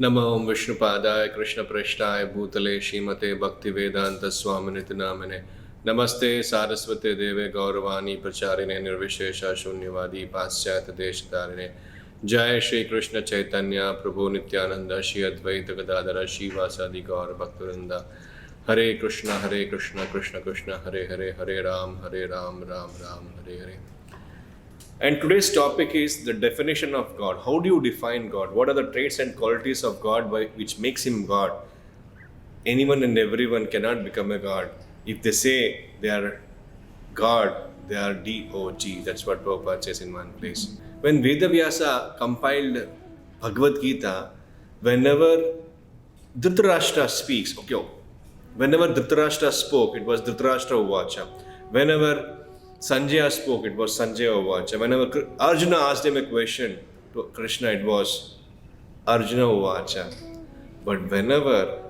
नमो विष्णुपादाय कृष्ण प्रेष्ठाय भूतले श्रीमते भक्ति वेदांत स्वामिनिति नामिने नमस्ते सारस्वते देवे गौरवाणी प्रचारिणे निर्विशेष शून्यवादी पाश्चात्य देशधारिणे जय श्री कृष्ण चैतन्य प्रभु नित्यानंद श्री अद्वैत गदाधर श्रीवासादि गौर भक्तवृंद हरे Krishna Krishna Krishna Hare Hare Hare Ram Ram Ram Hare Hare. And today's topic is the definition of God. How do you define God? What are the traits and qualities of God which makes him God? Anyone and everyone cannot become a God. If they say they are God, they are D-O-G. That's what Prabhupada says in one place. When Vedavyasa compiled Bhagavad Gita, whenever Dhritarashtra speaks, whenever Dhritarashtra spoke, it was Dhritarashtra Uvacha. Whenever Sanjaya spoke, it was Sanjaya Uvacha. Whenever Arjuna asked him a question to Krishna, it was Arjuna Uvacha. But whenever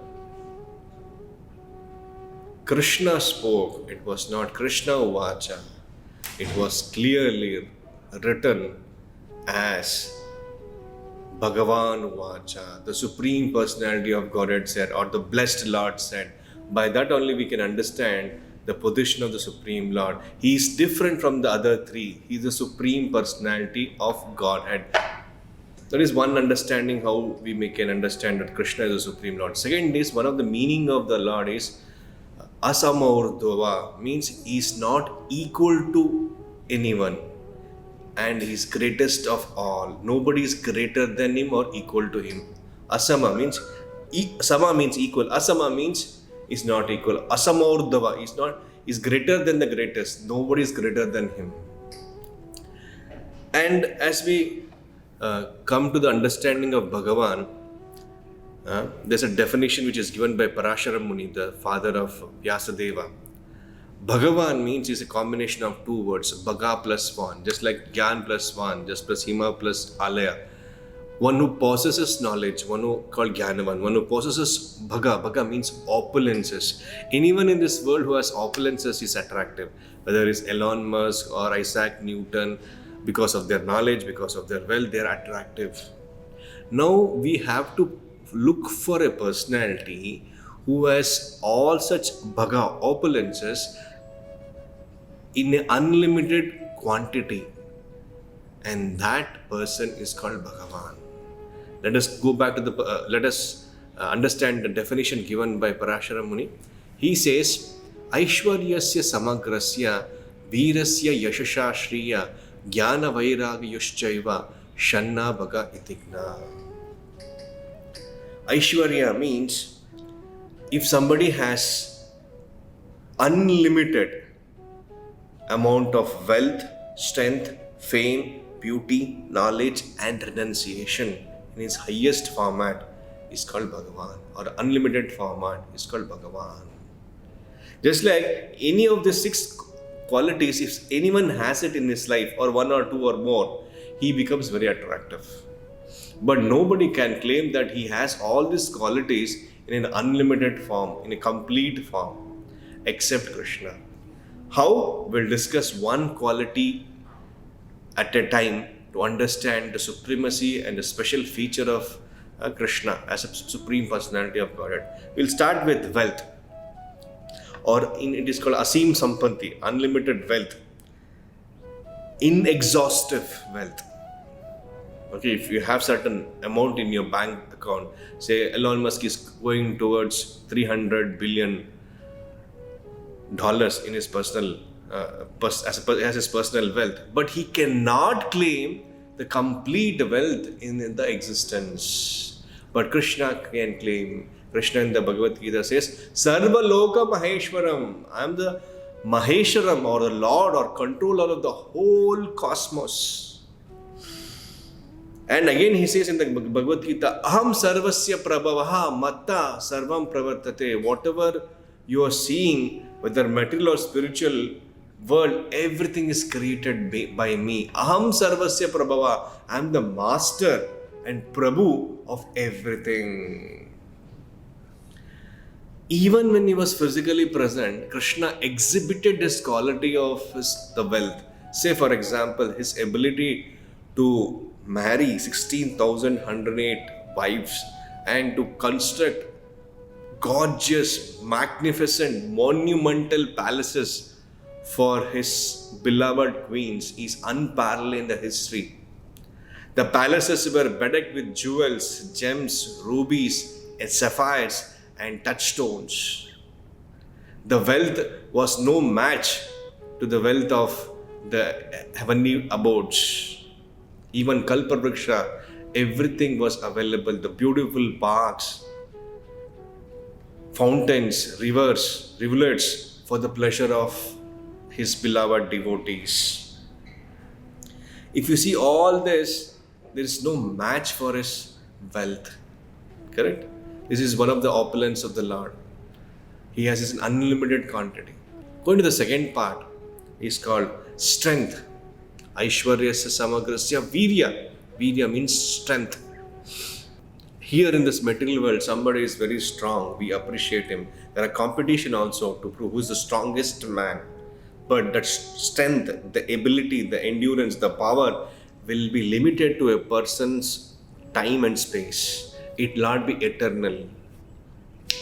Krishna spoke, it was not Krishna Uvacha. It was clearly written as Bhagavan Uvacha. The Supreme Personality of Godhead said, or the Blessed Lord said. By that only we can understand the position of the Supreme Lord. He is different from the other three. He is the Supreme Personality of Godhead. That is one understanding how we can understand that Krishna is the Supreme Lord. Second is, one of the meaning of the Lord is Asamurdhava, means he is not equal to anyone and he is greatest of all. Nobody is greater than him or equal to him. Asama means Sama means equal. Asama means is not equal. Asamurdhava is greater than the greatest. Nobody is greater than him. And as we come to the understanding of Bhagavan, there's a definition which is given by Parashara Muni, the father of Vyasadeva. Bhagavan means is a combination of two words, Bhaga plus Van, just like Gyan plus Van, just plus Hima plus Alaya. One who possesses knowledge, one who called Jnanavan, one who possesses Bhaga. Bhaga means opulences. Anyone in this world who has opulences is attractive. Whether it's Elon Musk or Isaac Newton, because of their knowledge, because of their wealth, they are attractive. Now we have to look for a personality who has all such Bhaga opulences in an unlimited quantity. And that person is called Bhagavan. Let us go back to let us understand the definition given by Parashara Muni. He says, Aishwaryasya samagrasya veerasya yashasha shriya jnana vairagyushchaiva shanna bhaga itigna. Aishwarya means if somebody has unlimited amount of wealth, strength, fame, beauty, knowledge and renunciation in its highest format is called Bhagavan, or unlimited format is called Bhagavan. Just like any of the six qualities, if anyone has it in his life or one or two or more, he becomes very attractive. But nobody can claim that he has all these qualities in an unlimited form, in a complete form, except Krishna. How? We'll discuss one quality at a time to understand the supremacy and the special feature of Krishna as a supreme personality of Godhead. We'll start with wealth, or it is called Asim Sampanti, unlimited wealth, inexhaustive wealth. Okay, if you have certain amount in your bank account, say Elon Musk is going towards $300 billion in his personal as his personal wealth, but he cannot claim the complete wealth in the existence. But Krishna can claim. Krishna in the Bhagavad Gita says, Sarva Loka Maheshwaram. I am the Maheshwaram, or the Lord or controller of the whole cosmos. And again he says in the Bhagavad Gita, Aham Sarvasya Prabhavaha Matta Sarvam Pravartate. Whatever you are seeing, whether material or spiritual world, everything is created by me. Aham Sarvasya Prabhava. I am the master and Prabhu of everything. Even when he was physically present, Krishna exhibited his quality of the wealth. Say for example, his ability to marry 16,108 wives and to construct gorgeous, magnificent, monumental palaces for his beloved queens is unparalleled in the history. The palaces were bedecked with jewels, gems, rubies, sapphires, and touchstones. The wealth was no match to the wealth of the heavenly abodes. Even Kalpavriksha, everything was available. The beautiful parks, fountains, rivers, rivulets for the pleasure of his beloved devotees. If you see all this, there is no match for his wealth. Correct? This is one of the opulence of the Lord. He has his unlimited quantity. Going to the second part is called strength. Aishwaryasya samagrasya virya. Virya means strength. Here in this material world, somebody is very strong. We appreciate him. There are competition also to prove who is the strongest man. But that strength, the ability, the endurance, the power will be limited to a person's time and space. It will not be eternal.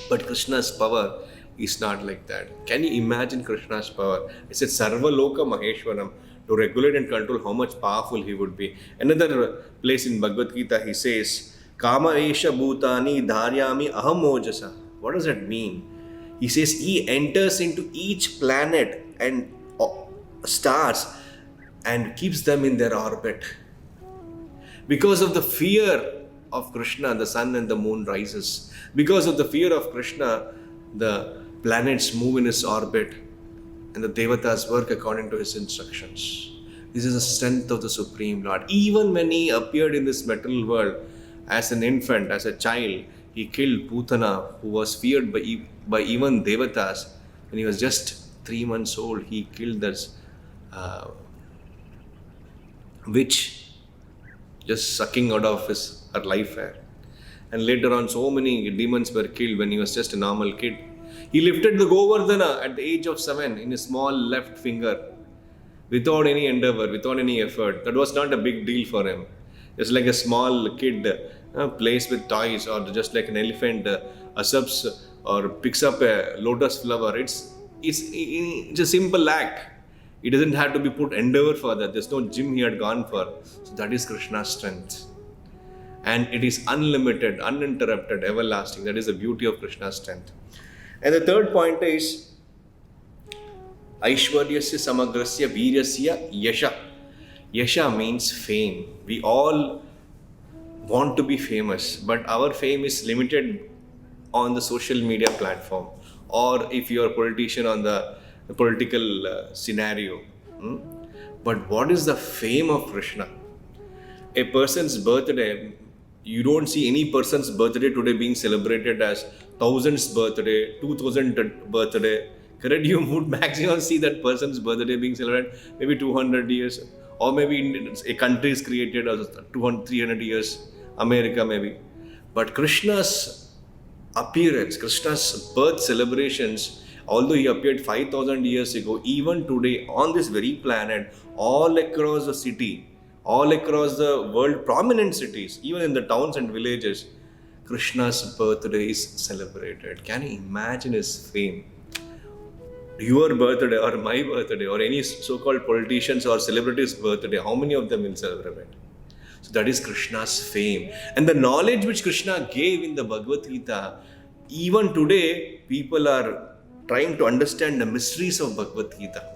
But Krishna's power is not like that. Can you imagine Krishna's power? It's a Sarva Loka Maheshwaram. To regulate and control how much powerful he would be. Another place in Bhagavad Gita, he says, Kama Esha Bhutani Dharyami Aham Ojasa. What does that mean? He says he enters into each planet and stars and keeps them in their orbit. Because of the fear of Krishna, the sun and the moon rises. Because of the fear of Krishna, the planets move in his orbit and the devatas work according to his instructions. This is the strength of the Supreme Lord. Even when he appeared in this material world as an infant, as a child, he killed Putana, who was feared by even devatas. When he was just 3 months old, he killed this witch, just sucking out of her life hair. And later on, so many demons were killed when he was just a normal kid. He lifted the Govardhana at the age of 7 in his small left finger without any endeavor, without any effort. That was not a big deal for him. Just like a small kid plays with toys, or just like an elephant usurps or picks up a lotus flower. It's a simple act. It doesn't have to be put endeavor for that. There's no gym he had gone for. So that is Krishna's strength. And it is unlimited, uninterrupted, everlasting. That is the beauty of Krishna's strength. And the third point is Aishwaryasya samagrasya viryasya yasha. Yasha means fame. We all want to be famous, but our fame is limited on the social media platform, or if you are a politician on the political scenario. But what is the fame of Krishna? A person's birthday, you don't see any person's birthday today being celebrated as 1000th birthday, 2000th birthday. Correct? You would maximum see that person's birthday being celebrated maybe 200 years, or maybe a country is created as 200, 300 years, America maybe. But Krishna's appearance, Krishna's birth celebrations, although he appeared 5000 years ago, even today on this very planet, all across the city, all across the world, prominent cities, even in the towns and villages, Krishna's birthday is celebrated. Can you imagine his fame? Your birthday or my birthday or any so-called politicians or celebrities' birthday, how many of them will celebrate? So that is Krishna's fame. And the knowledge which Krishna gave in the Bhagavad Gita, even today, people are trying to understand the mysteries of Bhagavad Gita.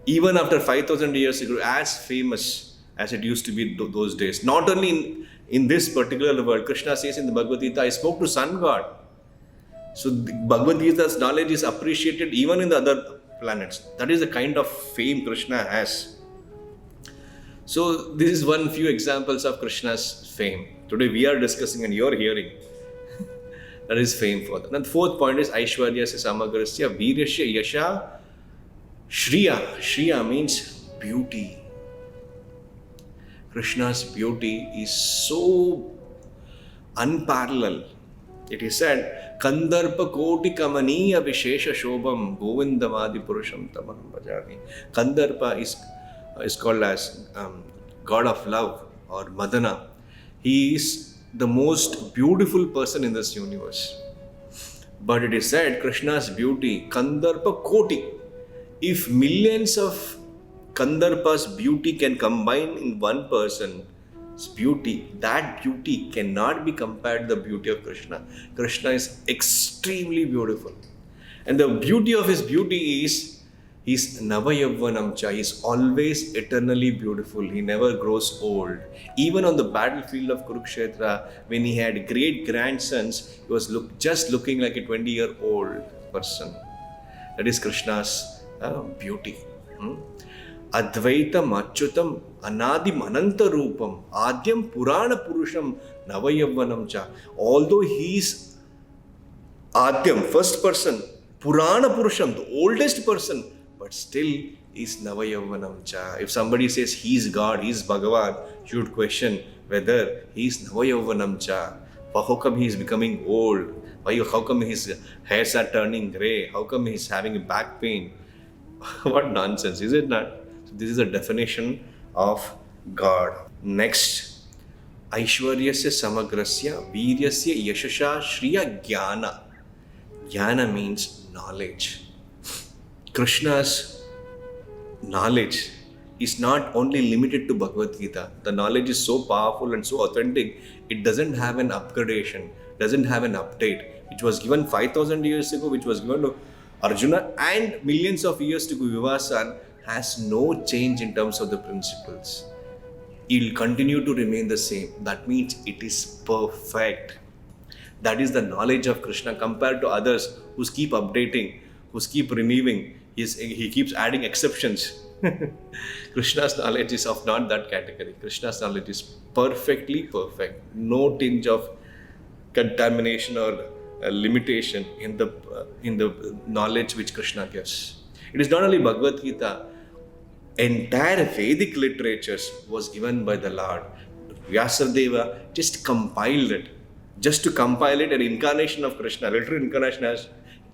Even after 5000 years ago, as famous as it used to be those days. Not only in this particular world, Krishna says in the Bhagavad Gita, I spoke to Sun God. So the Bhagavad Gita's knowledge is appreciated even in the other planets. That is the kind of fame Krishna has. So this is one few examples of Krishna's fame. Today we are discussing and you are hearing. That is fame for them. And the fourth point is Aishwaryasya samagrasya viryasya yasha shriya. Shriya means beauty. Krishna's beauty is so unparalleled. It is said, Kandarpa koti kamaniya vishesha shobham govindamadi purusham tamaham bhajami. Kandarpa is called as God of love or Madana. He is the most beautiful person in this universe. But it is said Krishna's beauty, Kandarpa Koti. If millions of Kandarpa's beauty can combine in one person's beauty, that beauty cannot be compared to the beauty of Krishna. Krishna is extremely beautiful. And the beauty of his beauty is he's Navayavvanam Cha. He's always eternally beautiful. He never grows old. Even on the battlefield of Kurukshetra, when he had great grandsons, he was just looking like a 20-year-old person. That is Krishna's beauty. Advaitam Achyutam Anadim Ananta Rupam Adyam Purana Purusham Navayavvanam Cha. Although he is Adyam, first person, Purana Purusham, the oldest person, but still is Navayavvanam Cha. If somebody says he is God, he is Bhagavan, you should question whether he is Navayavvanam Cha. How come he is becoming old? How come his hairs are turning grey? How come he is having a back pain? What nonsense, is it not? So this is a definition of God. Next, Aishwaryasya Samagrasya Viryasya Yashasha Shriya Jnana. Jnana means knowledge. Krishna's knowledge is not only limited to Bhagavad Gita. The knowledge is so powerful and so authentic, it doesn't have an upgradation, doesn't have an update. It was given 5,000 years ago, which was given to Arjuna, and millions of years to Vivasan, has no change in terms of the principles. It will continue to remain the same. That means it is perfect. That is the knowledge of Krishna compared to others who keep updating, who keep renewing. He keeps adding exceptions. Krishna's knowledge is of not that category. Krishna's knowledge is perfectly perfect. No tinge of contamination or limitation in the knowledge which Krishna gives. It is not only Bhagavad Gita. Entire Vedic literatures was given by the Lord. Vyasadeva just compiled it. Just to compile it, an incarnation of Krishna, literal incarnation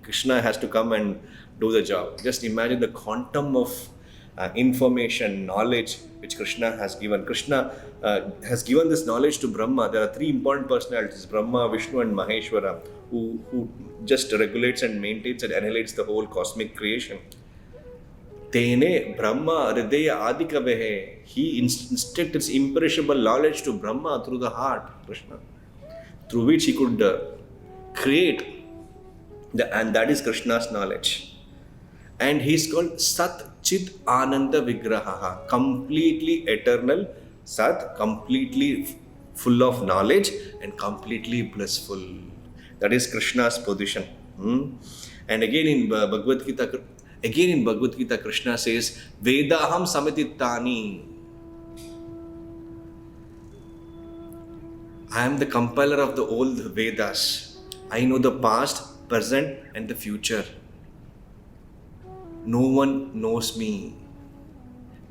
Krishna has to come and do the job. Just imagine the quantum of information, knowledge which Krishna has given. Krishna has given this knowledge to Brahma. There are three important personalities, Brahma, Vishnu and Maheshwara, who just regulates and maintains and annihilates the whole cosmic creation. Tene Brahma Hridaya Adikavehe. He instructs imperishable knowledge to Brahma through the heart, Krishna, through which he could create, and that is Krishna's knowledge. And he is called Sat Chit Ananda Vigraha, completely eternal, Sat, completely full of knowledge and completely blissful. That is Krishna's position. And again in Bhagavad Gita, Krishna says, Vedaham Samitittani. I am the compiler of the old Vedas. I know the past, present and the future. No one knows me.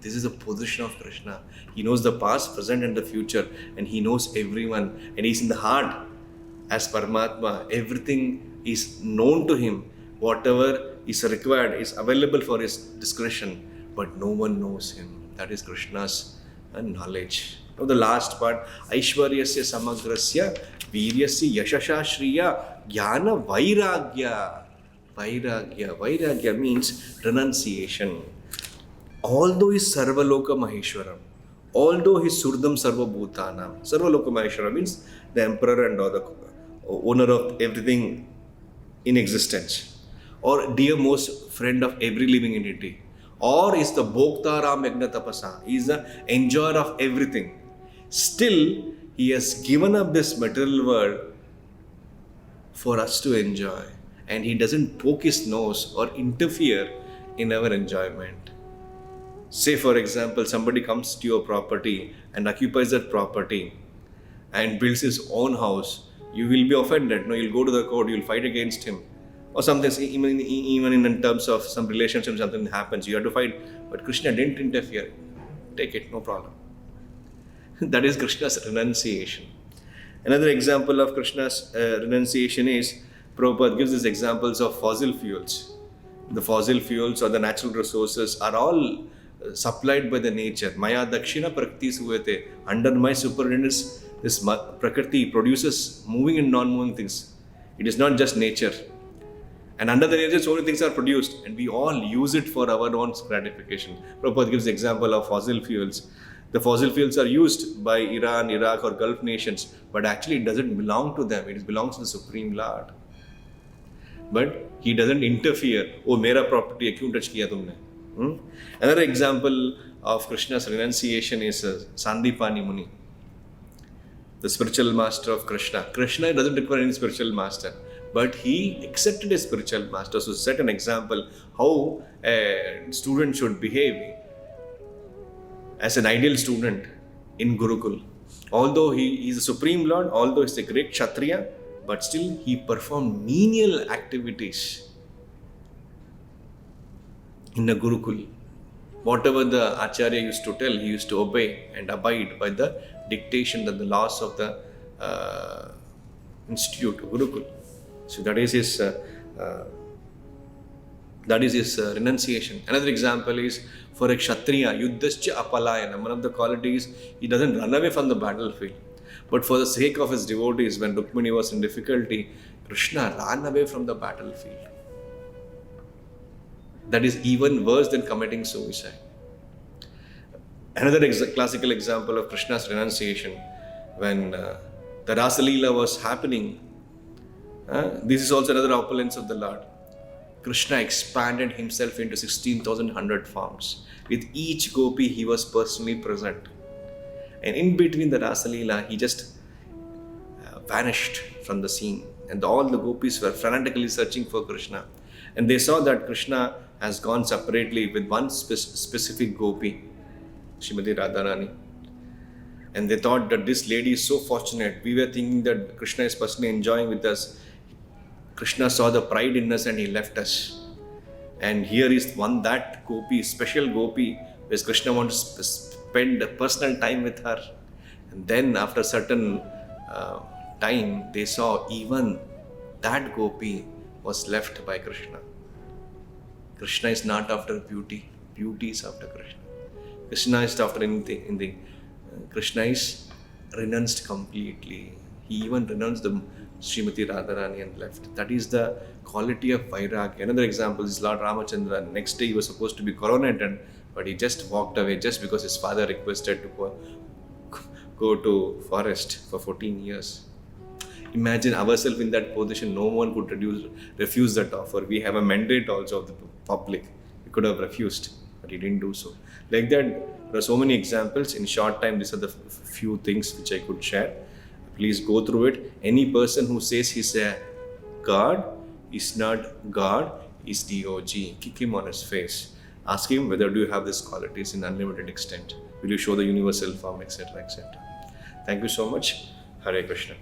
This is the position of Krishna. He knows the past, present and the future, and he knows everyone, and he's in the heart as Paramatma. Everything is known to him. Whatever is required is available for his discretion, but no one knows him. That is Krishna's knowledge. Now the last part, Aishwaryasya Samagrasya Viryasya Yashasha Shriya Jnana Vairagya. Vairagya means renunciation. Although he is Sarvaloka Maheshwaram, although he is Surdam Sarva Bhutanam, Sarvaloka Maheshwaram means the emperor and the owner of everything in existence, or dearmost friend of every living entity, or is the Bhoktaram Yagna Tapasa, he is the enjoyer of everything. Still, he has given up this material world for us to enjoy, and he doesn't poke his nose or interfere in our enjoyment. Say for example, somebody comes to your property and occupies that property and builds his own house. You will be offended. No, you'll go to the court, you'll fight against him. Or something, even in terms of some relationship, something happens, you have to fight. But Krishna didn't interfere. Take it, no problem. That is Krishna's renunciation. Another example of Krishna's renunciation is, Prabhupada gives us examples of fossil fuels. The fossil fuels or the natural resources are all supplied by the nature. Maya Dakshina Prakriti Suvate. Under my superintendence, this Prakriti produces moving and non-moving things. It is not just nature. And under the nature, so many things are produced, and we all use it for our own gratification. Prabhupada gives the example of fossil fuels. The fossil fuels are used by Iran, Iraq, or Gulf nations, but actually it doesn't belong to them. It belongs to the Supreme Lord. But he doesn't interfere. Oh, mera property hai, kyun touch kiya tumne? Another example of Krishna's renunciation is Sandipani Muni, the spiritual master of Krishna. Krishna doesn't require any spiritual master, but he accepted a spiritual master. So set an example how a student should behave as an ideal student in Gurukul. Although he is a supreme lord, although he is a great Kshatriya, but still he performed menial activities in a Gurukul. Whatever the Acharya used to tell, he used to obey and abide by the dictation and the laws of the institute, Gurukul. So that is his renunciation. Another example is for a Kshatriya, Yuddhascha Apalayana. One of the qualities, he doesn't run away from the battlefield. But for the sake of his devotees, when Rukmini was in difficulty, Krishna ran away from the battlefield. That is even worse than committing suicide. Another classical example of Krishna's renunciation, when the Rasa Leela was happening, this is also another opulence of the Lord. Krishna expanded himself into 16,100 forms. With each gopi, he was personally present. And in between the Rasa Leela, he just vanished from the scene. And all the gopis were frantically searching for Krishna. And they saw that Krishna has gone separately with one specific gopi, Srimati Radharani. And they thought that this lady is so fortunate. We were thinking that Krishna is personally enjoying with us. Krishna saw the pride in us and he left us. And here is that gopi, special gopi, where Krishna wants to spend personal time with her. And then after a certain time, they saw even that gopi was left by Krishna. Krishna is not after beauty. Beauty is after Krishna. Krishna is after anything. Krishna is renounced completely. He even renounced the Srimati Radharani and left. That is the quality of Vairagya. Another example is Lord Ramachandra. Next day he was supposed to be coronated, but he just walked away just because his father requested to go to forest for 14 years. Imagine ourselves in that position. No one could refuse that offer. We have a mandate also of the public. We could have refused, but he didn't do so. Like that, there are so many examples. In short time, these are the few things which I could share. Please go through it. Any person who says he's a God is not God, is DOG. Kick him on his face. Ask him whether do you have these qualities in unlimited extent. Will you show the universal form, etc., etc. Thank you so much. Hare Krishna.